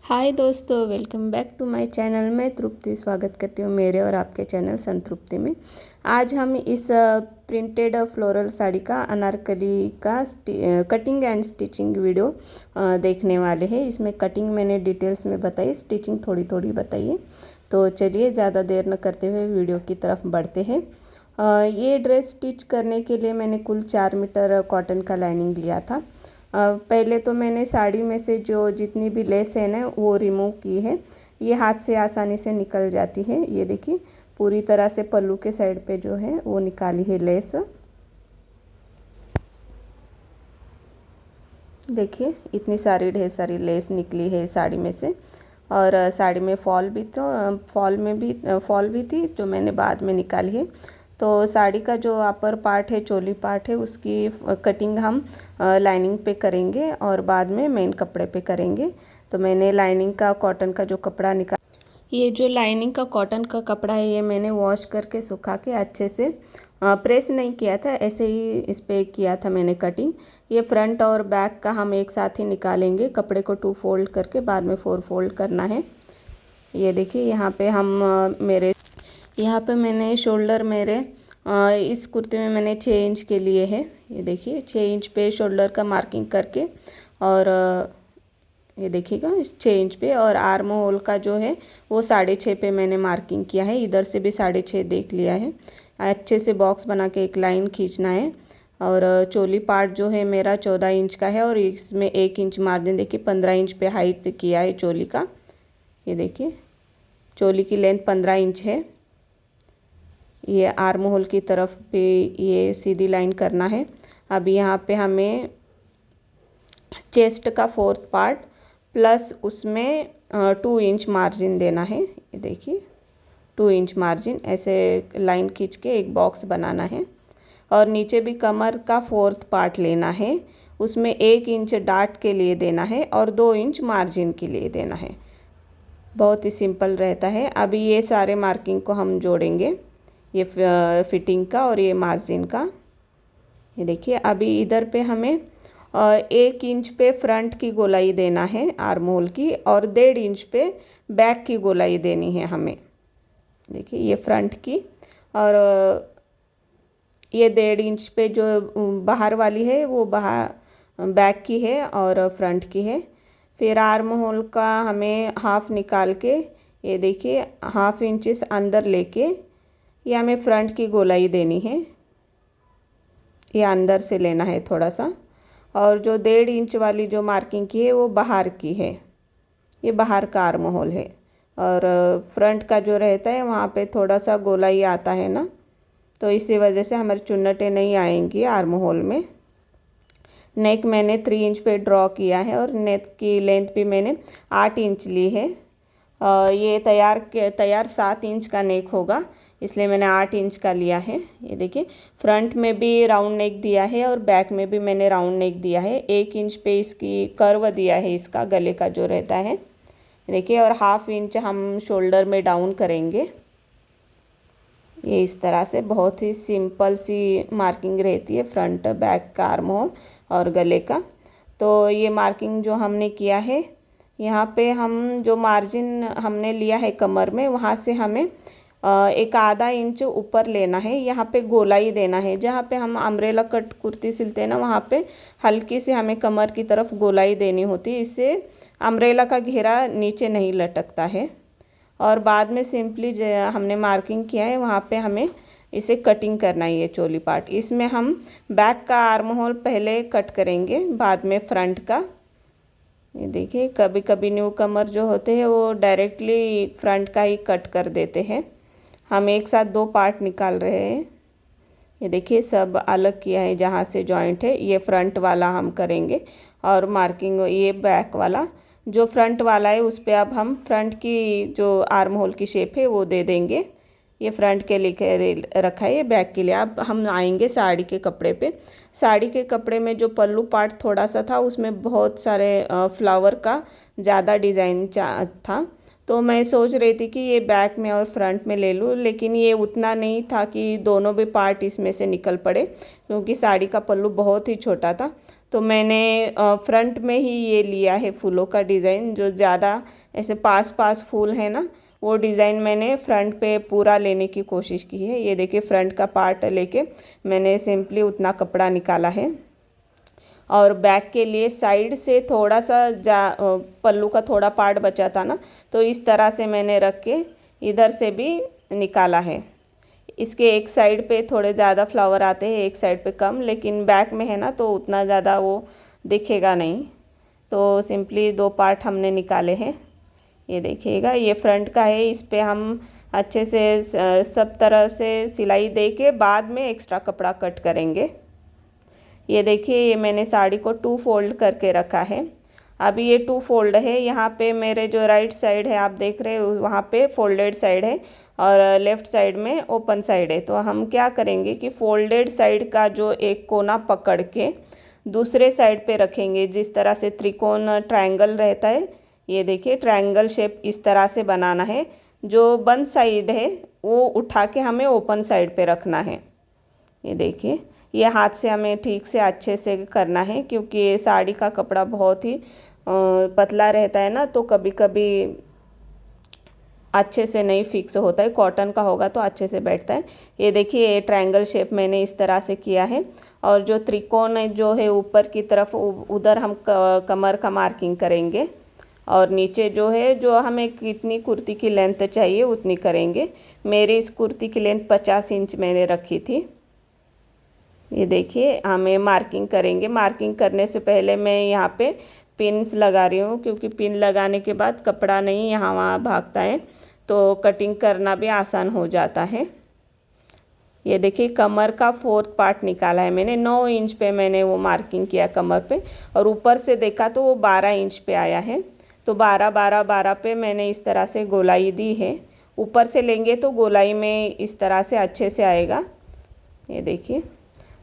हाय दोस्तों, welcome back to my channel. मैं तृप्ति स्वागत करती हूँ मेरे और आपके चैनल संतृप्ति में। आज हम इस प्रिंटेड फ्लोरल साड़ी का अनारकली का कटिंग एंड स्टिचिंग वीडियो देखने वाले हैं। इसमें कटिंग मैंने डिटेल्स में बताई, स्टिचिंग थोड़ी थोड़ी बताई है। तो चलिए ज़्यादा देर न करते हुए वीडियो की तरफ बढ़ते हैं। ये ड्रेस स्टिच करने के लिए मैंने कुल 4 मीटर कॉटन का लाइनिंग लिया था। पहले तो मैंने साड़ी में से जो जितनी भी लेस है ना वो रिमूव की है। ये हाथ से आसानी से निकल जाती है। ये देखिए पूरी तरह से पल्लू के साइड पे जो है वो निकाली है लेस। देखिए इतनी सारी ढेर सारी लेस निकली है साड़ी में से। और साड़ी में फॉल भी थी जो मैंने बाद में निकाली है। तो साड़ी का जो अपर पार्ट है, चोली पार्ट है, उसकी कटिंग हम लाइनिंग पे करेंगे और बाद में मेन कपड़े पे करेंगे। तो मैंने लाइनिंग का कॉटन का जो कपड़ा ये जो लाइनिंग का कॉटन का कपड़ा है ये मैंने वॉश करके सुखा के अच्छे से प्रेस नहीं किया था, ऐसे ही इस पे किया था मैंने कटिंग। ये फ्रंट और बैक का हम एक साथ ही निकालेंगे। कपड़े को 2 फोल्ड करके बाद में 4 फोल्ड करना है। ये देखिए यहाँ पे मैंने शोल्डर इस कुर्ते में मैंने 6 इंच के लिए है। ये देखिए 6 इंच पे शोल्डर का मार्किंग करके और ये देखिएगा इस 6 इंच पे, और आर्म होल का जो है वो 6.5 पे मैंने मार्किंग किया है। इधर से भी 6.5 देख लिया है। अच्छे से बॉक्स बना के एक लाइन खींचना है। और चोली पार्ट जो है मेरा 14 इंच का है और इसमें 1 इंच मार्जिन देखिए 15 इंच पे हाइट किया है चोली का। ये देखिए चोली की लेंथ 15 इंच है। ये आर्म होल की तरफ पे ये सीधी लाइन करना है। अब यहाँ पे हमें चेस्ट का 4th पार्ट प्लस उसमें 2 इंच मार्जिन देना है। ये देखिए 2 इंच मार्जिन ऐसे लाइन खींच के एक बॉक्स बनाना है। और नीचे भी कमर का 4th पार्ट लेना है, उसमें 1 इंच डाट के लिए देना है और 2 इंच मार्जिन के लिए देना है। बहुत ही सिंपल रहता है। अभी ये सारे मार्किंग को हम जोड़ेंगे, ये फिटिंग का और ये मार्जिन का। ये देखिए अभी इधर पे हमें 1 इंच पे फ्रंट की गोलाई देना है आर्म होल की, और 1.5 इंच पे बैक की गोलाई देनी है हमें। देखिए ये फ्रंट की, और ये 1.5 इंच पे जो बाहर वाली है वो बैक की है और फ्रंट की है। फिर आर्म होल का हमें हाफ निकाल के, ये देखिए ½ इंच अंदर लेके ये हमें फ्रंट की गोलाई देनी है। ये अंदर से लेना है थोड़ा सा। और जो 1.5 इंच वाली जो मार्किंग की है वो बाहर की है, ये बाहर का आर्म होल है। और फ्रंट का जो रहता है वहाँ पे थोड़ा सा गोलाई आता है ना, तो इसी वजह से हमारी चुन्नटें नहीं आएंगी आर्म होल में। नेक मैंने 3 इंच पे ड्रॉ किया है और नेक की लेंथ भी मैंने 8 इंच ली है। ये तैयार 7 इंच का नेक होगा, इसलिए मैंने 8 इंच का लिया है। ये देखिए फ्रंट में भी राउंड नेक दिया है और बैक में भी मैंने राउंड नेक दिया है। 1 इंच पे इसकी कर्व दिया है, इसका गले का जो रहता है देखिए। और ½ इंच हम शोल्डर में डाउन करेंगे। ये इस तरह से बहुत ही सिंपल सी मार्किंग रहती है फ्रंट बैक का आर्म होल और गले का। तो ये मार्किंग जो हमने किया है, यहाँ पे हम जो मार्जिन हमने लिया है कमर में, वहाँ से हमें एक ½ इंच ऊपर लेना है। यहाँ पे गोलाई देना है। जहाँ पे हम अम्ब्रेला कट कुर्ती सिलते हैं ना, वहाँ पे हल्की सी हमें कमर की तरफ गोलाई देनी होती है। इससे अम्ब्रेला का घेरा नीचे नहीं लटकता है। और बाद में सिंपली हमने मार्किंग किया है वहाँ पे हमें इसे कटिंग करना है। ये चोली पार्ट, इसमें हम बैक का आर्म होल पहले कट करेंगे, बाद में फ्रंट का। ये देखिए कभी कभी न्यू कमर जो होते हैं वो डायरेक्टली फ्रंट का ही कट कर देते हैं। हम एक साथ 2 पार्ट निकाल रहे हैं। ये देखिए सब अलग किया है। जहाँ से जॉइंट है ये फ्रंट वाला हम करेंगे, और मार्किंग ये बैक वाला। जो फ्रंट वाला है उस पर अब हम फ्रंट की जो आर्म होल की शेप है वो दे देंगे। ये फ्रंट के लिए रखा है, ये बैक के लिए। अब हम आएंगे साड़ी के कपड़े पे। साड़ी के कपड़े में जो पल्लू पार्ट थोड़ा सा था उसमें बहुत सारे फ्लावर का ज़्यादा डिज़ाइन था। तो मैं सोच रही थी कि ये बैक में और फ्रंट में ले लूँ, लेकिन ये उतना नहीं था कि दोनों भी पार्ट इसमें से निकल पड़े, क्योंकि साड़ी का पल्लू बहुत ही छोटा था। तो मैंने फ्रंट में ही ये लिया है फूलों का डिज़ाइन, जो ज़्यादा ऐसे पास पास फूल है ना, वो डिज़ाइन मैंने फ्रंट पे पूरा लेने की कोशिश की है। ये देखिए फ्रंट का पार्ट लेके मैंने सिंपली उतना कपड़ा निकाला है। और बैक के लिए साइड से थोड़ा सा पल्लू का थोड़ा पार्ट बचा था ना, तो इस तरह से मैंने रख के इधर से भी निकाला है। इसके एक साइड पे थोड़े ज़्यादा फ्लावर आते हैं, एक साइड पे कम, लेकिन बैक में है ना तो उतना ज़्यादा वो दिखेगा नहीं। तो सिंपली 2 पार्ट हमने निकाले हैं। ये देखिएगा, ये फ्रंट का है, इस पे हम अच्छे से सब तरह से सिलाई दे के बाद में एक्स्ट्रा कपड़ा कट करेंगे। ये देखिए, ये मैंने साड़ी को 2 फोल्ड करके रखा है। अभी ये 2 फोल्ड है। यहाँ पे मेरे जो राइट साइड है आप देख रहे हो, वहाँ पे फोल्डेड साइड है और लेफ़्ट साइड में ओपन साइड है। तो हम क्या करेंगे कि फोल्डेड साइड का जो एक कोना पकड़ के दूसरे साइड पे रखेंगे। जिस तरह से त्रिकोण ट्रायंगल रहता है, ये देखिए ट्रायंगल शेप इस तरह से बनाना है। जो बंद साइड है वो उठा के हमें ओपन साइड पे रखना है। ये देखिए, ये हाथ से हमें ठीक से अच्छे से करना है, क्योंकि ये साड़ी का कपड़ा बहुत ही पतला रहता है ना, तो कभी कभी अच्छे से नहीं फिक्स होता है। कॉटन का होगा तो अच्छे से बैठता है। ये देखिए, ये ट्रायंगल शेप मैंने इस तरह से किया है। और जो त्रिकोण जो है ऊपर की तरफ, उधर हम कमर का मार्किंग करेंगे। और नीचे जो है, जो हमें कितनी कुर्ती की लेंथ चाहिए उतनी करेंगे। मेरी इस कुर्ती की लेंथ 50 इंच मैंने रखी थी। ये देखिए, हमें मार्किंग करेंगे। मार्किंग करने से पहले मैं यहाँ पे पिन्स लगा रही हूँ, क्योंकि पिन लगाने के बाद कपड़ा नहीं यहाँ वहाँ भागता है, तो कटिंग करना भी आसान हो जाता है। ये देखिए, कमर का 4th पार्ट निकाला है मैंने। 9 इंच पे मैंने वो मार्किंग किया कमर पे, और ऊपर से देखा तो वो 12 इंच पे आया है। तो 12 12 12 पे मैंने इस तरह से गोलाई दी है। ऊपर से लेंगे तो गोलाई में इस तरह से अच्छे से आएगा। ये देखिए,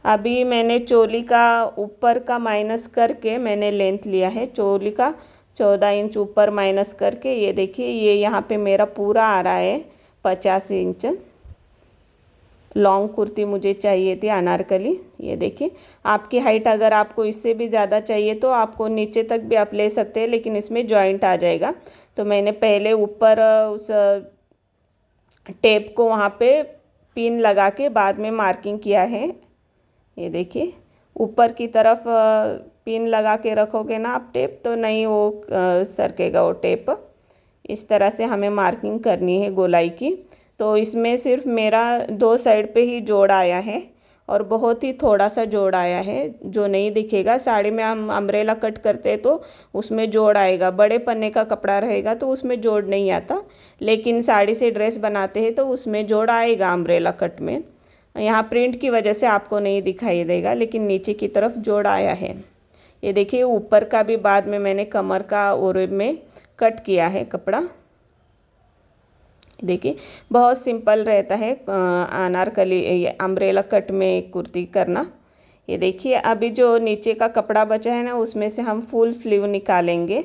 अभी मैंने चोली का ऊपर का माइनस करके मैंने लेंथ लिया है। चोली का 14 इंच ऊपर माइनस करके, ये देखिए, ये यहाँ पे मेरा पूरा आ रहा है 50 इंच। लॉन्ग कुर्ती मुझे चाहिए थी अनारकली। ये देखिए, आपकी हाइट अगर आपको इससे भी ज़्यादा चाहिए तो आपको नीचे तक भी आप ले सकते हैं, लेकिन इसमें जॉइंट आ जाएगा। तो मैंने पहले ऊपर उस टेप को वहाँ पे पिन लगा के बाद में मार्किंग किया है। ये देखिए, ऊपर की तरफ पिन लगा के रखोगे ना आप टेप, तो नहीं वो सरकेगा वो टेप। इस तरह से हमें मार्किंग करनी है गोलाई की। तो इसमें सिर्फ मेरा 2 साइड पे ही जोड़ आया है, और बहुत ही थोड़ा सा जोड़ आया है, जो नहीं दिखेगा। साड़ी में हम अम्ब्रेला कट करते हैं तो उसमें जोड़ आएगा। बड़े पन्ने का कपड़ा रहेगा तो उसमें जोड़ नहीं आता, लेकिन साड़ी से ड्रेस बनाते हैं तो उसमें जोड़ आएगा अम्ब्रेला कट में। यहाँ प्रिंट की वजह से आपको नहीं दिखाई देगा, लेकिन नीचे की तरफ जोड़ आया है। ये देखिए, ऊपर का भी बाद में मैंने कमर का ओरे में कट किया है कपड़ा। देखिए, बहुत सिंपल रहता है अनारकली अम्ब्रेला कट में कुर्ती करना। ये देखिए, अभी जो नीचे का कपड़ा बचा है ना, उसमें से हम फुल स्लीव निकालेंगे।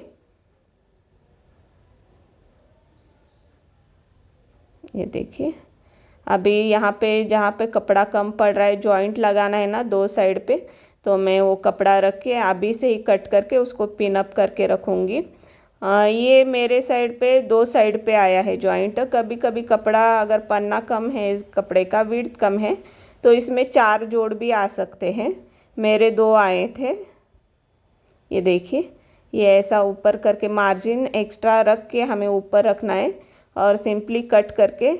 ये देखिए, अभी यहाँ पे जहाँ पे कपड़ा कम पड़ रहा है, जॉइंट लगाना है ना 2 साइड पे, तो मैं वो कपड़ा रख के अभी से ही कट करके उसको पिन अप करके रखूँगी। ये मेरे साइड पे 2 साइड पे आया है जॉइंट। कभी कभी कपड़ा अगर पन्ना कम है, इस कपड़े का विड्थ कम है, तो इसमें 4 जोड़ भी आ सकते हैं। मेरे 2 आए थे। ये देखिए, ये ऐसा ऊपर करके मार्जिन एक्स्ट्रा रख के हमें ऊपर रखना है, और सिंपली कट करके,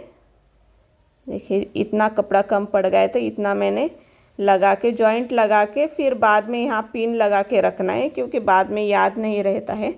देखिए इतना कपड़ा कम पड़ गया तो इतना मैंने लगा के जॉइंट लगा के फिर बाद में यहाँ पिन लगा के रखना है, क्योंकि बाद में याद नहीं रहता है।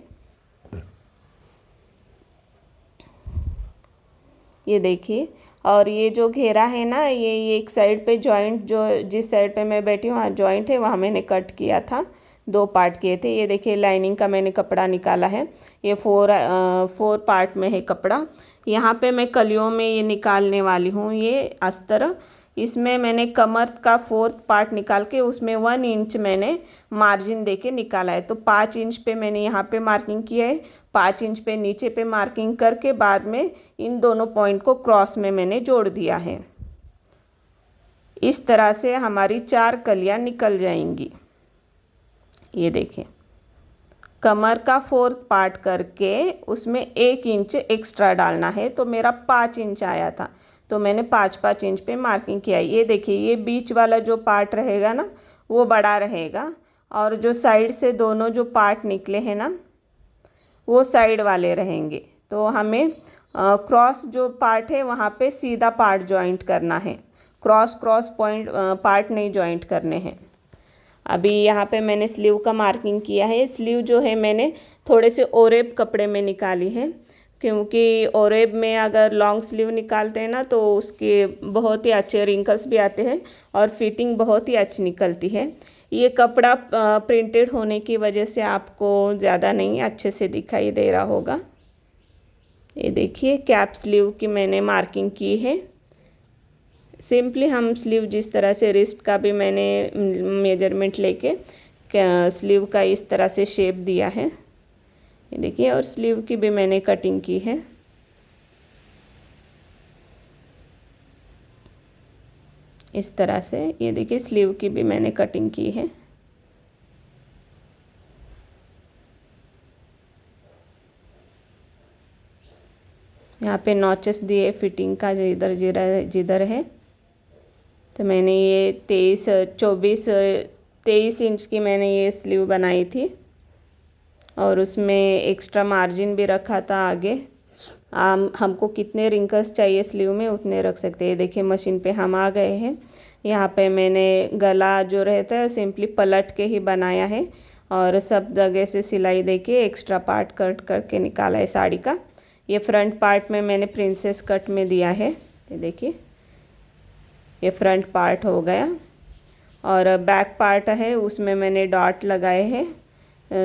ये देखिए, और ये जो घेरा है ना, ये एक साइड पे जॉइंट, जो जिस साइड पे मैं बैठी हूँ वहाँ जॉइंट है, वहाँ मैंने कट किया था। 2 पार्ट किए थे। ये देखिए, लाइनिंग का मैंने कपड़ा निकाला है। ये 4 पार्ट में है कपड़ा। यहाँ पे मैं कलियों में ये निकालने वाली हूँ ये अस्तर। इसमें मैंने कमर का 4th पार्ट निकाल के उसमें 1 इंच मैंने मार्जिन देके निकाला है। तो 5 इंच पे मैंने यहाँ पे मार्किंग किया है, 5 इंच पे नीचे पे मार्किंग करके बाद में इन दोनों पॉइंट को क्रॉस में मैंने जोड़ दिया है। इस तरह से हमारी 4 कलियाँ निकल जाएंगी। ये देखिए, कमर का 4th पार्ट करके उसमें 1 इंच एक्स्ट्रा डालना है। तो मेरा 5 इंच आया था, तो मैंने 5-5 इंच पे मार्किंग किया। ये देखिए, ये बीच वाला जो पार्ट रहेगा ना वो बड़ा रहेगा, और जो साइड से दोनों जो पार्ट निकले हैं ना वो साइड वाले रहेंगे। तो हमें क्रॉस जो पार्ट है वहाँ पे सीधा पार्ट जॉइंट करना है, क्रॉस पॉइंट पार्ट नहीं जॉइंट करने हैं। अभी यहाँ पे मैंने स्लीव का मार्किंग किया है। स्लीव जो है मैंने थोड़े से ओरेब कपड़े में निकाली है, क्योंकि ओरेब में अगर लॉन्ग स्लीव निकालते हैं ना तो उसके बहुत ही अच्छे रिंकल्स भी आते हैं और फिटिंग बहुत ही अच्छी निकलती है। ये कपड़ा प्रिंटेड होने की वजह से आपको ज़्यादा नहीं अच्छे से दिखाई दे रहा होगा। ये देखिए, कैप स्लीव की मैंने मार्किंग की है। सिंपली हम स्लीव जिस तरह से, रिस्ट का भी मैंने मेजरमेंट लेके स्लीव का इस तरह से शेप दिया है। ये देखिए, और स्लीव की भी मैंने कटिंग की है। इस तरह से ये देखिए, स्लीव की भी मैंने कटिंग की है। यहाँ पे नॉचेस दिए फिटिंग का जिधर जिधर है। तो मैंने ये 23 इंच की मैंने ये स्लीव बनाई थी, और उसमें एक्स्ट्रा मार्जिन भी रखा था आगे। हमको कितने रिंकल्स चाहिए स्लीव में उतने रख सकते हैं। देखिए, मशीन पे हम आ गए हैं। यहाँ पे मैंने गला जो रहता है सिंपली पलट के ही बनाया है, और सब जगह से सिलाई देके एक्स्ट्रा पार्ट कट करके निकाला है साड़ी का। ये फ्रंट पार्ट में मैंने प्रिंसेस कट में दिया है। ये देखिए, ये फ्रंट पार्ट हो गया, और बैक पार्ट है उसमें मैंने डॉट लगाए हैं।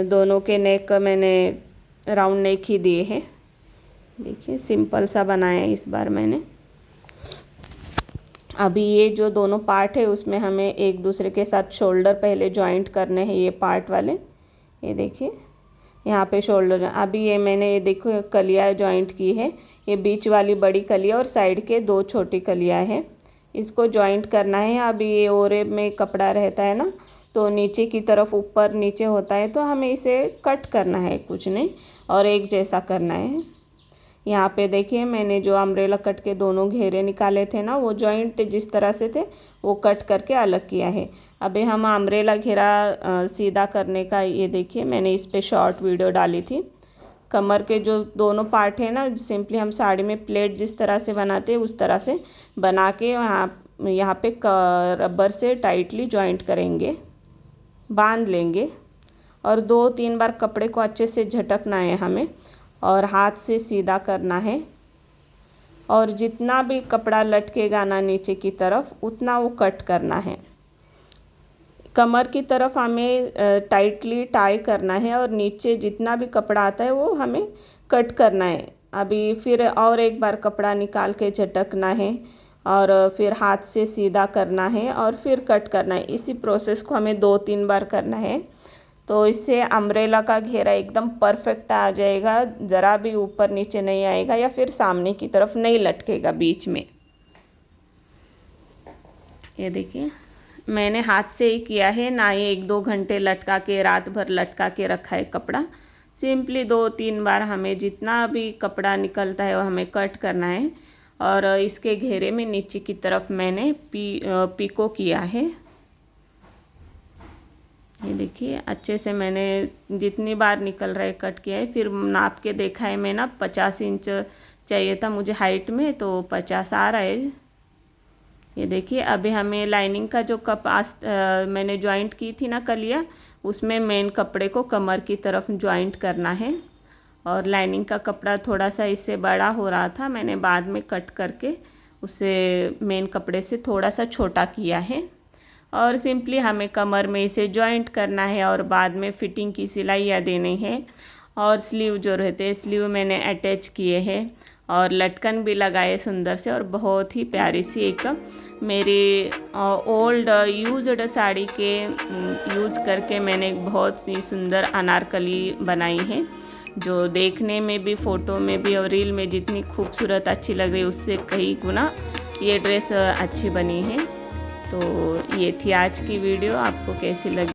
दोनों के नेक मैंने राउंड नेक ही दिए हैं। देखिए, सिंपल सा बनाया है इस बार मैंने। अभी ये जो दोनों पार्ट है उसमें हमें एक दूसरे के साथ शोल्डर पहले जॉइंट करने हैं, ये पार्ट वाले। ये देखिए, यहाँ पे शोल्डर। अभी ये मैंने, ये देखो, कलियाँ जॉइंट की है। ये बीच वाली बड़ी कलियाँ और साइड के 2 छोटी कलियाँ हैं, इसको जॉइंट करना है। अभी ये ओरेब में कपड़ा रहता है ना, तो नीचे की तरफ ऊपर नीचे होता है, तो हमें इसे कट करना है, कुछ नहीं, और एक जैसा करना है। यहाँ पे देखिए, मैंने जो अम्ब्रेला कट के दोनों घेरे निकाले थे ना, वो जॉइंट जिस तरह से थे वो कट करके अलग किया है। अभी हम अम्ब्रेला घेरा सीधा करने का, ये देखिए, मैंने इस पे शॉर्ट वीडियो डाली थी। कमर के जो दोनों पार्ट है ना, सिंपली हम साड़ी में प्लेट जिस तरह से बनाते हैं उस तरह से बना के यहाँ पे रबर से टाइटली जॉइंट करेंगे, बांध लेंगे, और 2-3 बार कपड़े को अच्छे से झटकना है हमें, और हाथ से सीधा करना है। और जितना भी कपड़ा लटकेगा ना नीचे की तरफ, उतना वो कट करना है। कमर की तरफ हमें टाइटली टाई करना है, और नीचे जितना भी कपड़ा आता है वो हमें कट करना है। अभी फिर और एक बार कपड़ा निकाल के झटकना है, और फिर हाथ से सीधा करना है, और फिर कट करना है। इसी प्रोसेस को हमें 2-3 बार करना है। तो इससे अम्ब्रेला का घेरा एकदम परफेक्ट आ जाएगा, ज़रा भी ऊपर नीचे नहीं आएगा, या फिर सामने की तरफ नहीं लटकेगा बीच में। ये देखिए, मैंने हाथ से ही किया है ना, ये 1-2 घंटे लटका के, रात भर लटका के रखा है कपड़ा। सिंपली 2-3 बार हमें जितना भी कपड़ा निकलता है वो हमें कट करना है। और इसके घेरे में नीचे की तरफ मैंने पीको किया है। ये देखिए, अच्छे से मैंने जितनी बार निकल रहा है कट किया है। फिर नाप के देखा है मैं ना, 50 इंच चाहिए था मुझे हाइट में, तो 50 आ रहा है। ये देखिए, अभी हमें लाइनिंग का जो मैंने जॉइंट की थी ना कलिया, उसमें मेन कपड़े को कमर की तरफ जॉइंट करना है। और लाइनिंग का कपड़ा थोड़ा सा इससे बड़ा हो रहा था, मैंने बाद में कट करके उसे मेन कपड़े से थोड़ा सा छोटा किया है। और सिंपली हमें कमर में इसे जॉइंट करना है, और बाद में फिटिंग की सिलाइयाँ देनी है। और स्लीव जो रहते हैं, स्लीव मैंने अटैच किए हैं, और लटकन भी लगाए सुंदर से। और बहुत ही प्यारी सी एक मेरी ओल्ड यूज्ड साड़ी के यूज करके मैंने एक बहुत ही सुंदर अनारकली बनाई है, जो देखने में भी, फ़ोटो में भी और रील में जितनी खूबसूरत अच्छी लग रही है उससे कई गुना ये ड्रेस अच्छी बनी है। तो ये थी आज की वीडियो, आपको कैसी लगी?